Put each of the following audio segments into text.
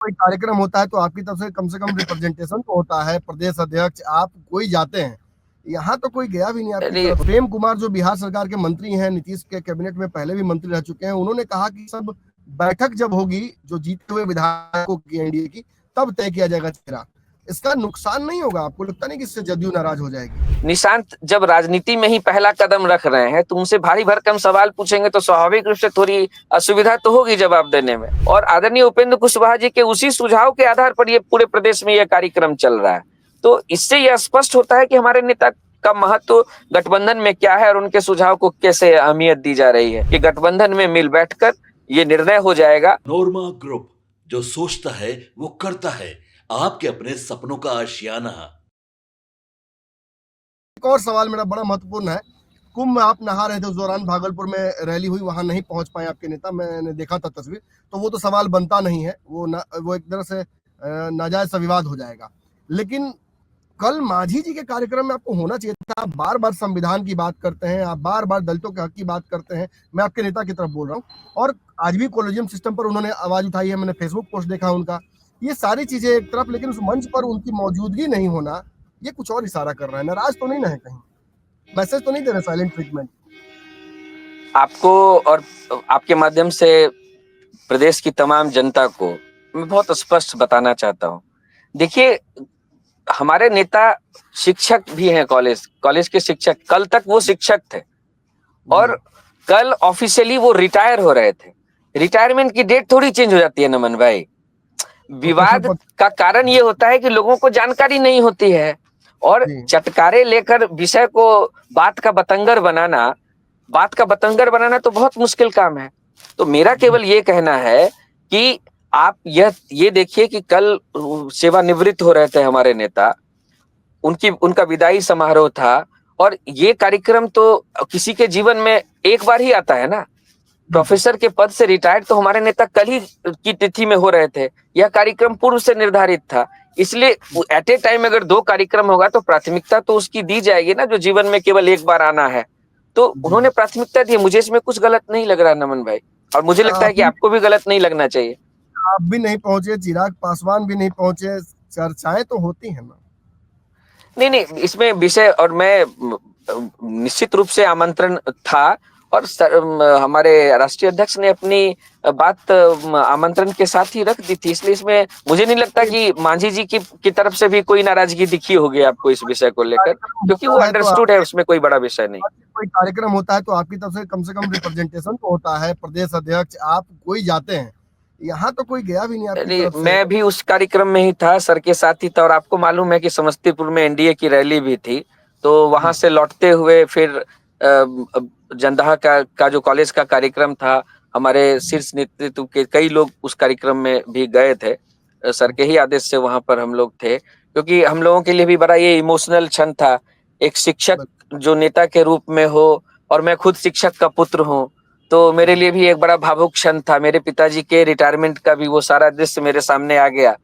कोई कार्यक्रम होता है तो आपकी तरफ से कम रिप्रेजेंटेशन तो होता है, प्रदेश अध्यक्ष आप कोई जाते हैं। यहाँ तो कोई गया भी नहीं आपकी चलिए, तरफ। प्रेम कुमार जो बिहार सरकार के मंत्री हैं, नीतीश के कैबिनेट में पहले भी मंत्री रह चुके हैं, उन्होंने कहा कि सब बैठक जब होगी जो जीते हुए विधायकों की एनडीए की, तब तय किया जाएगा चेहरा। इसका नुकसान नहीं होगा? आपको लगता नहीं कि इससे जदयू नाराज हो जाएगी? निशांत जब राजनीति में ही पहला कदम रख रहे हैं तो उनसे भारी भरकम सवाल पूछेंगे तो स्वाभाविक रूप से थोड़ी असुविधा तो होगी जवाब देने में। और आदरणीय उपेंद्र कुशवाहा जी के उसी सुझाव के आधार पर ये पूरे प्रदेश में यह कार्यक्रम चल रहा है। तो इससे यह स्पष्ट होता है कि हमारे नेता का महत्व गठबंधन में क्या है और उनके सुझाव को कैसे अहमियत दी जा रही है कि गठबंधन में मिल बैठकर ये निर्णय हो जाएगा। नोरमा ग्रुप, जो सोचता है वो करता है। आपके अपने सपनों का आशियाना। एक और सवाल मेरा बड़ा महत्वपूर्ण है। कुंभ में आप नहा रहे थे, उस दौरान भागलपुर में रैली हुई, वहां नहीं पहुंच पाए आपके नेता, मैंने देखा था तस्वीर। तो वो तो सवाल बनता नहीं है, वो एक तरह से नाजायज सा विवाद हो जाएगा। लेकिन कल मांझी जी के कार्यक्रम में आपको होना चाहिए था। आप बार बार संविधान की बात करते हैं, आप बार बार दलितों के हक की बात करते हैं, मैं आपके नेता की तरफ बोल रहा हूँ। और आज भी कॉलेजियम सिस्टम पर उन्होंने आवाज उठाई है, मैंने फेसबुक पोस्ट देखा उनका। ये सारी चीजें एक तरफ, लेकिन उस मंच पर उनकी मौजूदगी नहीं होना, ये कुछ और इशारा कर रहा है। नाराज तो नहीं ना है कहीं? मैसेज तो नहीं दे रहे साइलेंट ट्रीटमेंट? आपको और आपके माध्यम से प्रदेश की तमाम जनता को मैं बहुत स्पष्ट बताना चाहता हूँ। देखिए, हमारे नेता शिक्षक भी हैं, कॉलेज के शिक्षक। कल तक वो शिक्षक थे और कल ऑफिशियली वो रिटायर हो रहे थे। रिटायरमेंट की डेट थोड़ी चेंज हो जाती है नमन भाई। विवाद का कारण ये होता है कि लोगों को जानकारी नहीं होती है और चटकारे लेकर विषय को बात का बतंगर बनाना तो बहुत मुश्किल काम है। तो मेरा केवल ये कहना है कि आप ये देखिए कि कल सेवानिवृत्त हो रहे थे हमारे नेता, उनका विदाई समारोह था और ये कार्यक्रम तो किसी के जीवन में एक बार ही आता है ना। प्रोफेसर के पद से रिटायर्ड तो हमारे नेता कल ही की तिथि में हो रहे थे। यह कार्यक्रम पूर्व से निर्धारित था, इसलिए एट ए टाइम अगर 2 कार्यक्रम होगा तो प्राथमिकता तो उसकी दी जाएगी ना, जो जीवन में केवल एक बार आना है। तो उन्होंने प्राथमिकता दी। मुझे इसमें कुछ गलत नहीं लग रहा नमन भाई, और मुझे लगता है कि आपको भी गलत नहीं लगना चाहिए। आप भी नहीं पहुंचे, चिराग पासवान भी नहीं पहुंचे, चर्चाएं तो होती हैं ना। नहीं, इसमें विषय, और मैं निश्चित रूप से आमंत्रण था और हमारे राष्ट्रीय अध्यक्ष ने अपनी बात आमंत्रण के साथ ही रख दी थी, इसलिए इसमें मुझे नहीं लगता कि मांझी जी की तरफ से भी कोई नाराजगी दिखी होगी आपको इस विषय को लेकर, क्योंकि वो अंडरस्टूड है, उसमें कोई बड़ा विषय नहीं। कोई कार्यक्रम होता है तो आपकी तरफ से कम रिप्रेजेंटेशन तो होता है, प्रदेश अध्यक्ष आप कोई जाते हैं। यहाँ तो कोई गया भी नहीं आपकी तरफ से। मैं भी उस कार्यक्रम में ही था, सर के साथ ही था, और आपको मालूम है कि समस्तीपुर में एनडीए की रैली भी थी। तो वहां से लौटते हुए फिर जंदाहा का जो कॉलेज का कार्यक्रम था, हमारे शीर्ष नेतृत्व के कई लोग उस कार्यक्रम में भी गए थे। सर के ही आदेश से वहां पर हम लोग थे, क्योंकि हम लोगों के लिए भी बड़ा ये इमोशनल क्षण था। एक शिक्षक जो नेता के रूप में हो, और मैं खुद शिक्षक का पुत्र हूँ, तो मेरे लिए भी एक बड़ा भावुक क्षण था। मेरे पिताजी के रिटायरमेंट का भी वो सारा दृश्य मेरे सामने आ गया।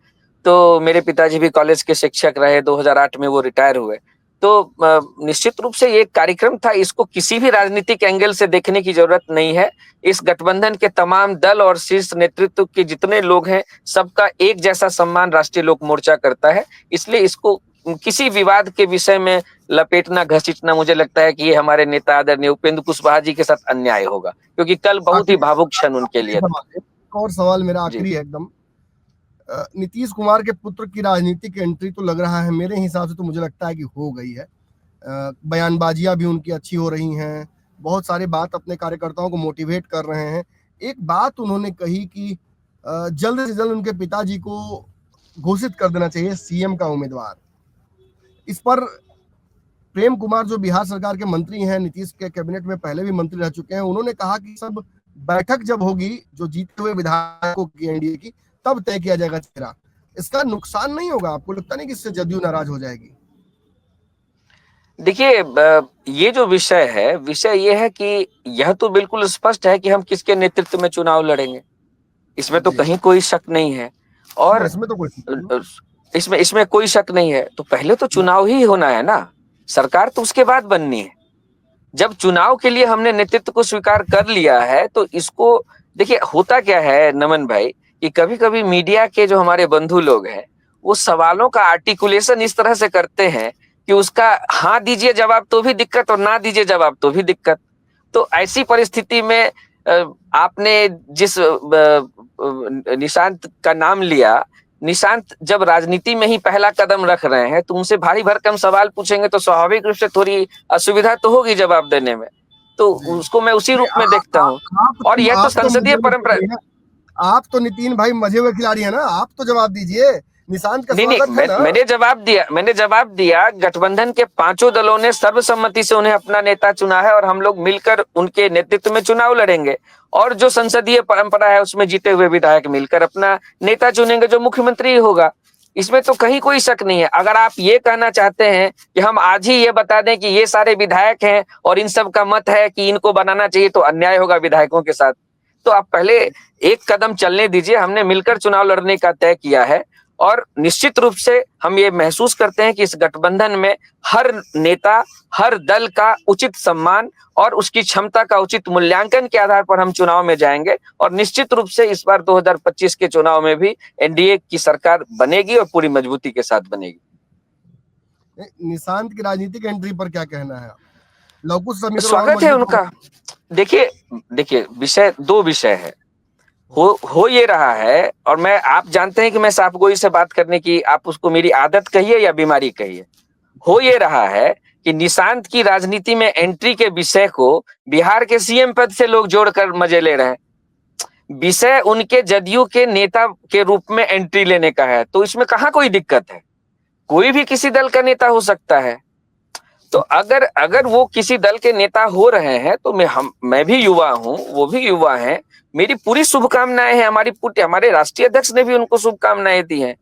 तो मेरे पिताजी भी कॉलेज के शिक्षक रहे, 2008 में वो रिटायर हुए। तो निश्चित रूप से ये कार्यक्रम था, इसको किसी भी राजनीतिक एंगल से देखने की जरूरत नहीं है। इस गठबंधन के तमाम दल और शीर्ष नेतृत्व के जितने लोग हैं, सबका एक जैसा सम्मान राष्ट्रीय लोक मोर्चा करता है। इसलिए इसको किसी विवाद के विषय में लपेटना, घसीटना, मुझे लगता है कि ये हमारे नेता आदरणीय उपेंद्र कुशवाहा जी के साथ अन्याय होगा, क्योंकि कल बहुत ही भावुक क्षण उनके लिए था। एक और सवाल मेरा आखिरी है एकदम। नीतीश कुमार के पुत्र की राजनीतिक एंट्री तो लग रहा है, मेरे हिसाब से तो मुझे लगता है कि हो गई है। बयानबाजियां भी उनकी अच्छी हो रही हैं, बहुत सारी बात अपने कार्यकर्ताओं को मोटिवेट कर रहे हैं। एक बात उन्होंने कही कि जल्द से जल्द उनके पिताजी को घोषित कर देना चाहिए सीएम का उम्मीदवार। इस पर प्रेम कुमार जो बिहार सरकार के मंत्री हैं, नीतीश के कैबिनेट में पहले भी मंत्री रह चुके हैं, उन्होंने कहा कि सब बैठक जब होगी जो जीते हुए विधायकों की एनडीए की, तब तय किया जाएगा चेहरा। इसका नुकसान नहीं होगा? आपको लगता नहीं कि इससे जदयू नाराज हो जाएगी? देखिए, ये जो विषय ये है कि यह तो बिल्कुल स्पष्ट है कि हम किसके नेतृत्व में चुनाव लड़ेंगे, इसमें तो कहीं कोई शक नहीं है। और इसमें तो कोई इसमें कोई शक नहीं है। तो पहले तो चुनाव ही होना है ना, सरकार तो उसके बाद बननी है। जब चुनाव के लिए हमने नेतृत्व को स्वीकार कर लिया है, तो इसको देखिए, होता क्या है नमन भाई कि कभी-कभी मीडिया के जो हमारे बंधु लोग हैं, वो सवालों का आर्टिकुलेशन इस तरह से करते हैं कि उसका हाँ दीजिए जवाब तो भी दिक्कत और ना दीजिए जवाब तो भी दिक्कत। तो ऐसी परिस्थिति में आपने जिस निशांत का नाम लिया, निशांत जब राजनीति में ही पहला कदम रख रहे हैं, तो उनसे भारी भरकम सवाल पूछेंगे तो स्वाभाविक रूप से थोड़ी असुविधा तो होगी जवाब देने में। तो उसको मैं उसी रूप में देखता हूँ। और यह तो संसदीय परंपरा। आप तो नितिन भाई मजे हुए खिलाड़ी है ना, आप तो जवाब दीजिए। निशांत का स्वागत है ना। मैंने जवाब दिया। गठबंधन के पांचों दलों ने सर्वसम्मति से उन्हें अपना नेता चुना है और हम लोग मिलकर उनके नेतृत्व में चुनाव लड़ेंगे। और जो संसदीय परंपरा है उसमें जीते हुए विधायक मिलकर अपना नेता चुनेंगे जो मुख्यमंत्री होगा। इसमें तो कहीं कोई शक नहीं है। अगर आप ये कहना चाहते हैं कि हम आज ही ये बता दें कि ये सारे विधायक हैं और इन सब का मत है कि इनको बनाना चाहिए, तो अन्याय होगा विधायकों के साथ। तो आप पहले एक कदम चलने दीजिए। हमने मिलकर चुनाव लड़ने का तय किया है और निश्चित रूप से हम ये महसूस करते हैं कि इस गठबंधन में हर नेता, हर दल का उचित सम्मान और उसकी क्षमता का उचित मूल्यांकन के आधार पर हम चुनाव में जाएंगे। और निश्चित रूप से इस बार 2025 के चुनाव में भी एनडीए की सरकार बनेगी और पूरी मजबूती के साथ बनेगी। निशांत की राजनीतिक एंट्री पर क्या कहना है? लवकुश समीकरण स्वागत है उनका। देखिए विषय दो विषय है। हो ये रहा है, और मैं, आप जानते हैं कि मैं साफगोई से बात करने की, आप उसको मेरी आदत कहिए या बीमारी कहिए, हो ये रहा है कि निशांत की राजनीति में एंट्री के विषय को बिहार के सीएम पद से लोग जोड़कर मजे ले रहे हैं। विषय उनके जदयू के नेता के रूप में एंट्री लेने का है, तो इसमें कहाँ कोई दिक्कत है? कोई भी किसी दल का नेता हो सकता है। तो अगर वो किसी दल के नेता हो रहे हैं तो मैं भी युवा हूं, वो भी युवा हैं, मेरी पूरी शुभकामनाएं हैं। हमारे राष्ट्रीय अध्यक्ष ने भी उनको शुभकामनाएं दी हैं।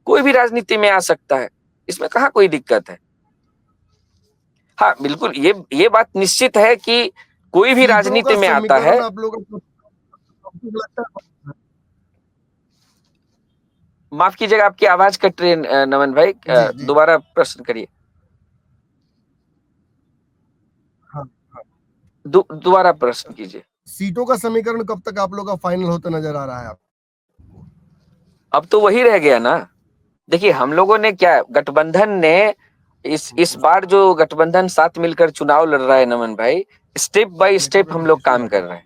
कोई भी राजनीति में आ सकता है, इसमें कहाँ कोई दिक्कत है। हाँ बिल्कुल, ये बात निश्चित है कि कोई भी राजनीति में आता है। आप लोगों को लगता है? माफ कीजिएगा, आपकी आवाज कट रही है नमन भाई, दोबारा प्रश्न करिए। दोबारा प्रश्न कीजिए। सीटों का समीकरण कब तक आप लोग का फाइनल होता नजर आ रहा है आपको? अब तो वही रह गया ना। देखिए, हम लोगों ने क्या, गठबंधन ने इस बार जो गठबंधन साथ मिलकर चुनाव लड़ रहा है नमन भाई, स्टेप बाय स्टेप हम लोग काम कर रहे हैं।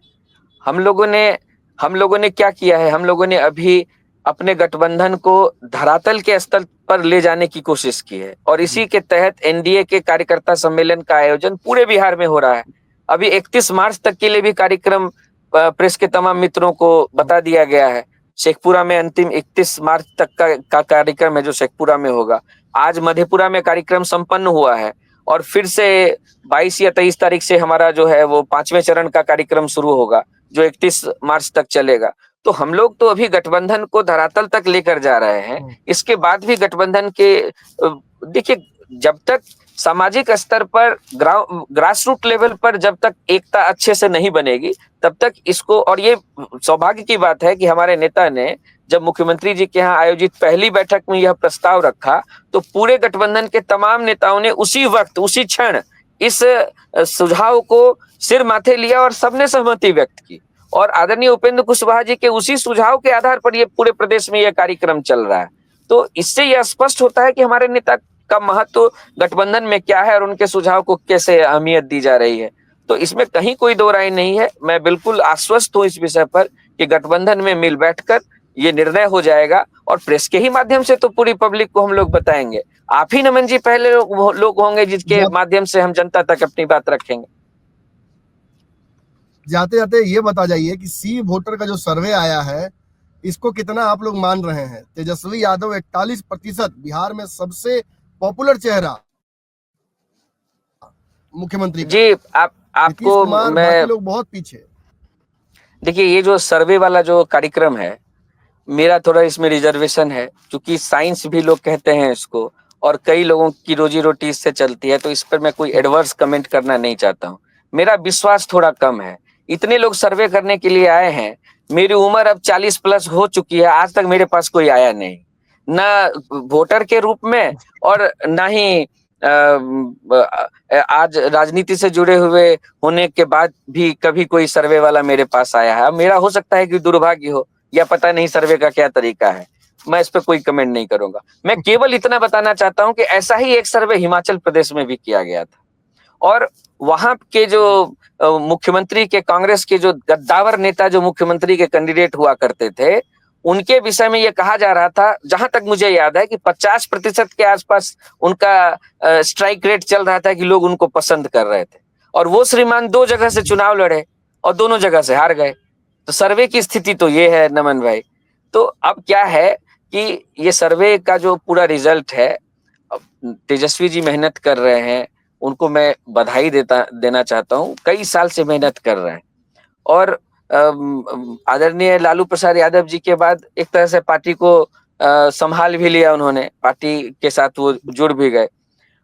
हम लोगों ने क्या किया है, हम लोगों ने अभी अपने गठबंधन को धरातल के स्तर पर ले जाने की कोशिश की है और इसी के तहत एनडीए के कार्यकर्ता सम्मेलन का आयोजन पूरे बिहार में हो रहा है। अभी 31 मार्च तक के लिए भी कार्यक्रम प्रेस के तमाम मित्रों को बता दिया गया है। शेखपुरा में अंतिम 31 मार्च तक का कार्यक्रम है जो शेखपुरा में होगा। आज मधेपुरा में कार्यक्रम संपन्न हुआ है और फिर से 22 या 23 तारीख से हमारा जो है वो 5वें चरण का कार्यक्रम शुरू होगा जो 31 मार्च तक चलेगा। तो हम लोग तो अभी गठबंधन को धरातल तक लेकर जा रहे हैं। इसके बाद भी गठबंधन के, देखिए, जब तक सामाजिक स्तर पर ग्रास रूट लेवल पर जब तक एकता अच्छे से नहीं बनेगी तब तक इसको, और ये सौभाग्य की बात है कि हमारे नेता ने जब मुख्यमंत्री जी के यहाँ आयोजित पहली बैठक में यह प्रस्ताव रखा तो पूरे गठबंधन के तमाम नेताओं ने उसी वक्त, उसी क्षण इस सुझाव को सिर माथे लिया और सबने सहमति व्यक्त की और आदरणीय उपेंद्र कुशवाहा जी के उसी सुझाव के आधार पर ये पूरे प्रदेश में यह कार्यक्रम चल रहा है। तो इससे यह स्पष्ट होता है कि हमारे नेता का महत्व गठबंधन में क्या है और उनके सुझाव को कैसे अहमियत दी जा रही है। तो इसमें कहीं कोई दो राय नहीं है। मैं बिल्कुल आश्वस्त हूं इस विषय पर कि गठबंधन में मिल बैठकर ये निर्णय हो जाएगा और प्रेस के ही माध्यम से तो पूरी पब्लिक को हम लोग बताएंगे। आप ही नमन जी पहले लोग होंगे जिसके माध्यम से हम जनता तक अपनी बात रखेंगे। जाते जाते ये बता जाइए कि सी वोटर का जो सर्वे आया है इसको कितना आप लोग मान रहे हैं? तेजस्वी यादव 41%, बिहार में सबसे पॉपुलर चेहरा मुख्यमंत्री जी। आपको मैं, लोग बहुत पीछे। देखिए, ये जो सर्वे वाला जो कार्यक्रम है, मेरा थोड़ा इसमें रिजर्वेशन है क्योंकि साइंस भी लोग कहते हैं इसको और कई लोगों की रोजी रोटी इससे चलती है, तो इस पर मैं कोई एडवर्स कमेंट करना नहीं चाहता हूँ। मेरा विश्वास थोड़ा कम है। इतने लोग सर्वे करने के लिए आए हैं, मेरी उम्र अब 40 प्लस हो चुकी है, आज तक मेरे पास कोई आया नहीं, ना वोटर के रूप में और ना ही आज राजनीति से जुड़े हुए होने के बाद भी कभी कोई सर्वे वाला मेरे पास आया है। अब मेरा हो सकता है कि दुर्भाग्य हो, या पता नहीं सर्वे का क्या तरीका है, मैं इस पे कोई कमेंट नहीं करूंगा। मैं केवल इतना बताना चाहता हूं कि ऐसा ही एक सर्वे हिमाचल प्रदेश में भी किया गया था, और वहां के जो मुख्यमंत्री के कांग्रेस के जो गद्दावर नेता जो मुख्यमंत्री के कैंडिडेट हुआ करते थे, उनके विषय में ये कहा जा रहा था, जहां तक मुझे याद है, कि 50% के आसपास उनका स्ट्राइक रेट चल रहा था कि लोग उनको पसंद कर रहे थे, और वो श्रीमान 2 जगह से चुनाव लड़े और दोनों जगह से हार गए। तो सर्वे की स्थिति तो ये है नमन भाई। तो अब क्या है कि ये सर्वे का जो पूरा रिजल्ट है, तेजस्वी जी मेहनत कर रहे हैं, उनको मैं बधाई देना चाहता हूँ। कई साल से मेहनत कर रहे हैं, और आदरणीय लालू प्रसाद यादव जी के बाद एक तरह से पार्टी को संभाल भी लिया उन्होंने, पार्टी के साथ वो जुड़ भी गए,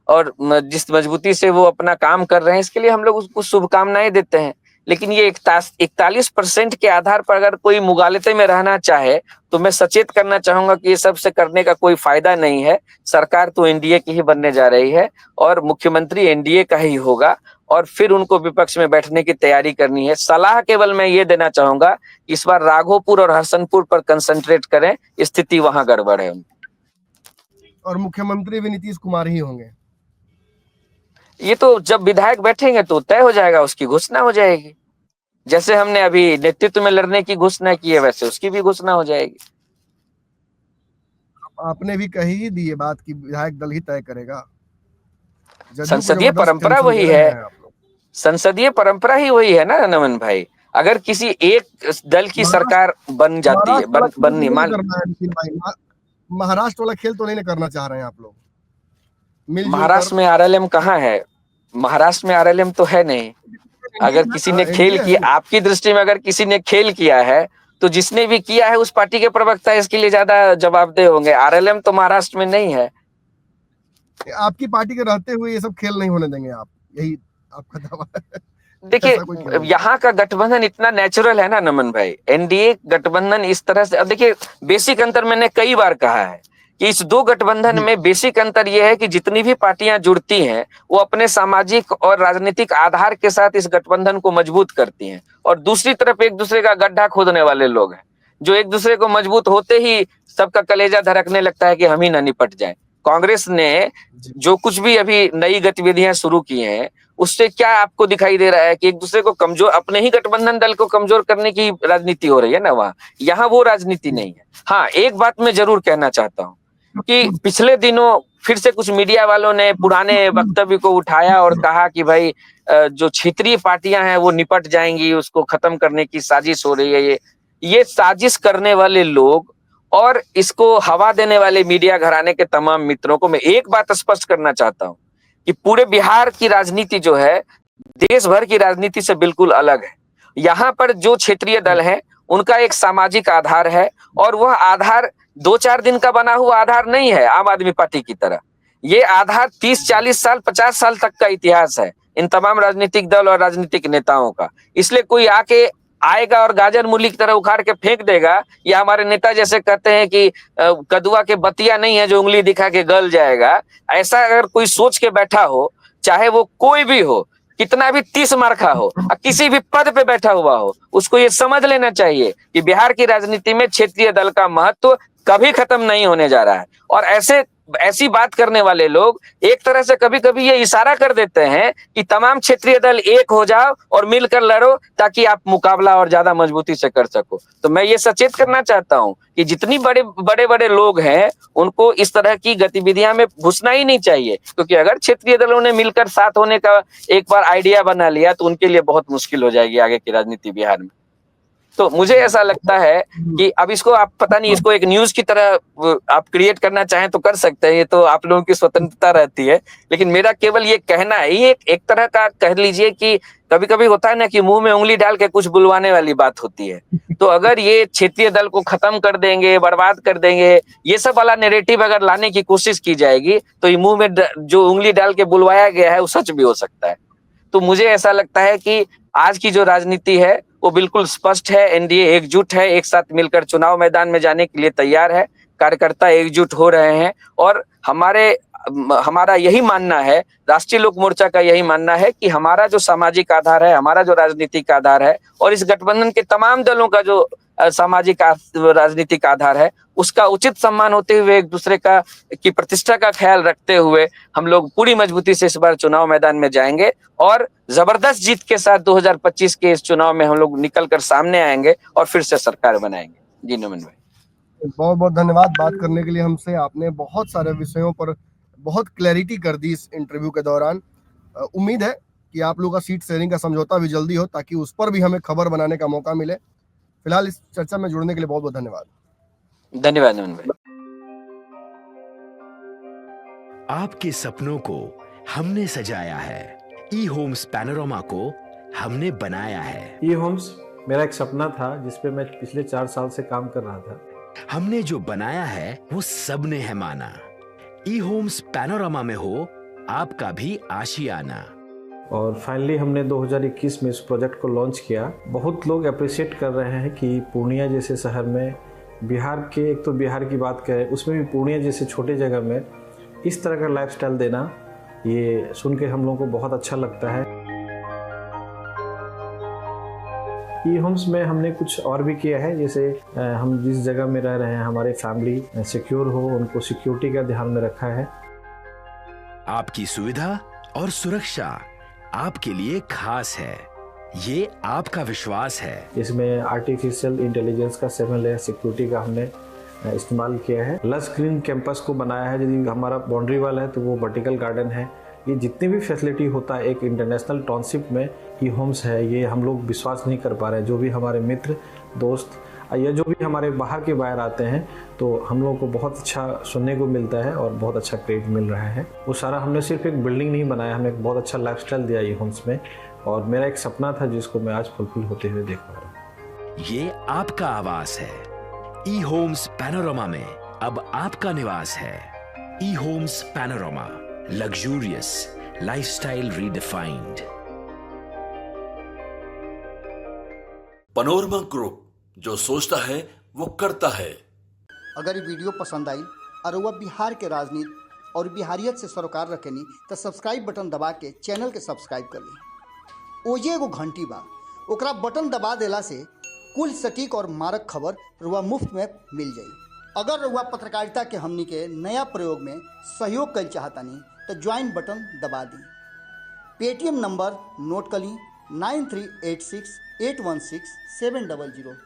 और जिस मजबूती से वो अपना काम कर रहे हैं, इसके लिए हम लोग उसको शुभकामनाएं देते हैं। लेकिन ये 41% के आधार पर अगर कोई मुगालते में रहना चाहे, तो मैं सचेत करना चाहूंगा कि ये सब से करने का कोई फायदा नहीं है। सरकार तो एनडीए की ही बनने जा रही है, और मुख्यमंत्री एनडीए का ही होगा, और फिर उनको विपक्ष में बैठने की तैयारी करनी है। सलाह केवल मैं ये देना चाहूंगा, इस बार राघोपुर और हसनपुर पर कंसंट्रेट करें, स्थिति वहां गड़बड़ है। और मुख्यमंत्री भी नीतीश कुमार ही होंगे। ये तो जब विधायक बैठेंगे तो तय हो जाएगा, उसकी घोषणा हो जाएगी। जैसे हमने अभी नेतृत्व में लड़ने की घोषणा की है, वैसे उसकी भी घोषणा हो जाएगी। आपने भी कही ही दी ये बात कि विधायक दल ही तय करेगा। संसदीय परंपरा वही है, संसदीय परंपरा ही वही है ना नमन भाई। अगर किसी एक दल की सरकार बन जाती है, बननी मान, महाराष्ट्र वाला खेल तो नहीं करना चाह रहे हैं आप लोग? महाराष्ट्र में आरएलएम कहाँ है? महाराष्ट्र में आरएलएम तो है नहीं। अगर किसी ने खेल किया, आपकी दृष्टि में अगर किसी ने खेल किया है, तो जिसने भी किया है उस पार्टी के प्रवक्ता इसके लिए ज्यादा जवाबदेह होंगे। आरएलएम तो महाराष्ट्र में नहीं है। आपकी पार्टी के रहते हुए ये सब खेल नहीं होने देंगे आप, यही आपका दावा है? देखिए, यहाँ का गठबंधन इतना नेचुरल है ना नमन भाई, एनडीए गठबंधन इस तरह से। अब देखिए, बेसिक अंतर मैंने कई बार कहा है कि इस 2 गठबंधन में बेसिक अंतर यह है कि जितनी भी पार्टियां जुड़ती हैं, वो अपने सामाजिक और राजनीतिक आधार के साथ इस गठबंधन को मजबूत करती हैं, और दूसरी तरफ एक दूसरे का गड्ढा खोदने वाले लोग हैं, जो एक दूसरे को मजबूत होते ही सबका कलेजा धड़कने लगता है कि हम ही ना निपट जाए। कांग्रेस ने जो कुछ भी अभी नई गतिविधियां शुरू की हैं, उससे क्या आपको दिखाई दे रहा है कि एक दूसरे को कमजोर, अपने ही गठबंधन दल को कमजोर करने की राजनीति हो रही है ना वहां। यहाँ वो राजनीति नहीं है। हाँ, एक बात मैं जरूर कहना चाहता हूँ कि पिछले दिनों फिर से कुछ मीडिया वालों ने पुराने वक्तव्य को उठाया और कहा कि भाई जो क्षेत्रीय पार्टियां हैं वो निपट जाएंगी, उसको खत्म करने की साजिश हो रही है। ये साजिश करने वाले लोग और इसको हवा देने वाले मीडिया घराने के तमाम मित्रों को मैं एक बात स्पष्ट करना चाहता हूं कि पूरे बिहार की राजनीति जो है देश भर की राजनीति से बिल्कुल अलग है। यहाँ पर जो क्षेत्रीय दल है उनका एक सामाजिक आधार है, और वह आधार 2-4 दिन का बना हुआ आधार नहीं है आम आदमी पार्टी की तरह। ये आधार 30-40 साल 50 साल तक का इतिहास है इन तमाम राजनीतिक दल और राजनीतिक नेताओं का। इसलिए कोई आके आएगा और गाजर मूली की तरह उखाड़ के फेंक देगा, या हमारे नेता जैसे कहते हैं कि कदुआ के बतिया नहीं है जो उंगली दिखा के गल जाएगा, ऐसा अगर कोई सोच के बैठा हो, चाहे वो कोई भी हो, कितना भी 30 मार्का हो, किसी भी पद पे बैठा हुआ हो, उसको ये समझ लेना चाहिए कि बिहार की राजनीति में क्षेत्रीय दल का महत्व कभी खत्म नहीं होने जा रहा है। और ऐसी बात करने वाले लोग एक तरह से कभी कभी ये इशारा कर देते हैं कि तमाम क्षेत्रीय दल एक हो जाओ और मिलकर लड़ो, ताकि आप मुकाबला और ज्यादा मजबूती से कर सको। तो मैं ये सचेत करना चाहता हूं कि जितनी बड़े लोग हैं उनको इस तरह की गतिविधियां में घुसना ही नहीं चाहिए, क्योंकि अगर क्षेत्रीय दलों ने मिलकर साथ होने का एक बार आइडिया बना लिया तो उनके लिए बहुत मुश्किल हो जाएगी आगे की राजनीति बिहार में। तो मुझे ऐसा लगता है कि अब इसको आप पता नहीं, इसको एक न्यूज की तरह आप क्रिएट करना चाहें तो कर सकते हैं, ये तो आप लोगों की स्वतंत्रता रहती है। लेकिन मेरा केवल ये कहना है, ये एक तरह का कह लीजिए कि कभी कभी होता है ना कि मुंह में उंगली डाल के कुछ बुलवाने वाली बात होती है। तो अगर ये क्षेत्रीय दल को खत्म कर देंगे, बर्बाद कर देंगे, ये सब वाला नैरेटिव अगर लाने की कोशिश की जाएगी, तो ये मुंह में जो उंगली डाल के बुलवाया गया है वो सच भी हो सकता है। तो मुझे ऐसा लगता है कि आज की जो राजनीति है वो बिल्कुल स्पष्ट है। एनडीए एकजुट है, एक साथ मिलकर चुनाव मैदान में जाने के लिए तैयार है। कार्यकर्ता एकजुट हो रहे हैं, और हमारा यही मानना है, राष्ट्रीय लोक मोर्चा का यही मानना है कि हमारा जो सामाजिक आधार है, हमारा जो राजनीतिक आधार है, और इस गठबंधन के तमाम दलों का जो सामाजिक राजनीतिक आधार है, उसका उचित सम्मान होते हुए, एक दूसरे का की प्रतिष्ठा का ख्याल रखते हुए हम लोग पूरी मजबूती से इस बार चुनाव मैदान में जाएंगे और जबरदस्त जीत के साथ 2025 के इस चुनाव में हम लोग निकल कर सामने आएंगे और फिर से सरकार बनाएंगे। जी नमन भाई, बहुत बहुत धन्यवाद बात करने के लिए हमसे। आपने बहुत सारे विषयों पर बहुत क्लैरिटी कर दी इस इंटरव्यू के दौरान। उम्मीद है कि आप लोगों का सीट शेयरिंग का समझौता भी जल्दी हो, ताकि उस पर भी हमें खबर बनाने का मौका मिले। फिलहाल इस चर्चा में जुड़ने के लिए बहुत बहुत धन्यवाद। धन्यवाद नमन भाई। आपके सपनों को हमने सजाया है, ई होम्स पैनोरामा को हमने बनाया है। ई होम्स मेरा एक सपना था जिस पे मैं पिछले 4 साल से काम कर रहा था। हमने जो बनाया है वो सबने है माना। ई होम्स पैनोरामा में हो आपका भी आशियाना। और फाइनली हमने 2021 में इस प्रोजेक्ट को लॉन्च किया। बहुत लोग अप्रिशिएट कर रहे हैं कि पूर्णिया जैसे शहर में, बिहार के, एक तो बिहार की बात करें उसमें भी पूर्णिया जैसे छोटे जगह में इस तरह का लाइफस्टाइल देना, ये सुन के हम लोगों को बहुत अच्छा लगता है। ई होम्स में हमने कुछ और भी किया है, जैसे हम जिस जगह में रह रहे हैं हमारे फैमिली सिक्योर हो, उनको सिक्योरिटी का ध्यान में रखा है। आपकी सुविधा और सुरक्षा आपके लिए खास है, ये आपका विश्वास है। इसमें आर्टिफिशियल इंटेलिजेंस का 7 लेयर सिक्योरिटी का हमने इस्तेमाल किया है। लस ग्रीन कैंपस को बनाया है। यदि हमारा बाउंड्री वाल है तो वो वर्टिकल गार्डन है। ये जितनी भी फैसिलिटी होता है एक इंटरनेशनल टाउनशिप में, ई होम्स है, ये हम लोग विश्वास नहीं कर पा रहे हैं। जो भी हमारे मित्र दोस्त या जो भी हमारे बाहर के बाहर आते हैं तो हम लोगों को बहुत अच्छा सुनने को मिलता है और बहुत अच्छा क्रेडिट मिल रहा है। वो सारा हमने सिर्फ एक बिल्डिंग नहीं बनाया, हमें एक बहुत अच्छा लाइफस्टाइल दिया ई होम्स में, और मेरा एक सपना था जिसको मैं आज फुलफिल होते हुए देख पा रहा हूँ। ये आपका आवास है। ई होम्स पैनोरामा में अब आपका निवास है। E Homes Panorama, luxurious lifestyle redefined. Panorama Group, जो सोचता है वो करता है। अगर ये वीडियो पसंद आई और वह बिहार के राजनीति और बिहारियत से सरोकार रखेनी तो सब्सक्राइब बटन दबा के चैनल के सब्सक्राइब कर ली। ओजे एगो घंटी बा, ओकरा बटन दबा देला से कुल सटीक और मारक खबर रुआ मुफ्त में मिल जाई। अगर रुआ पत्रकारिता के हमनी के नया प्रयोग में सहयोग कर चाहतानी तो ज्वाइन बटन दबा दी। पेटीएम नंबर नोट कर ली 9386 816 700।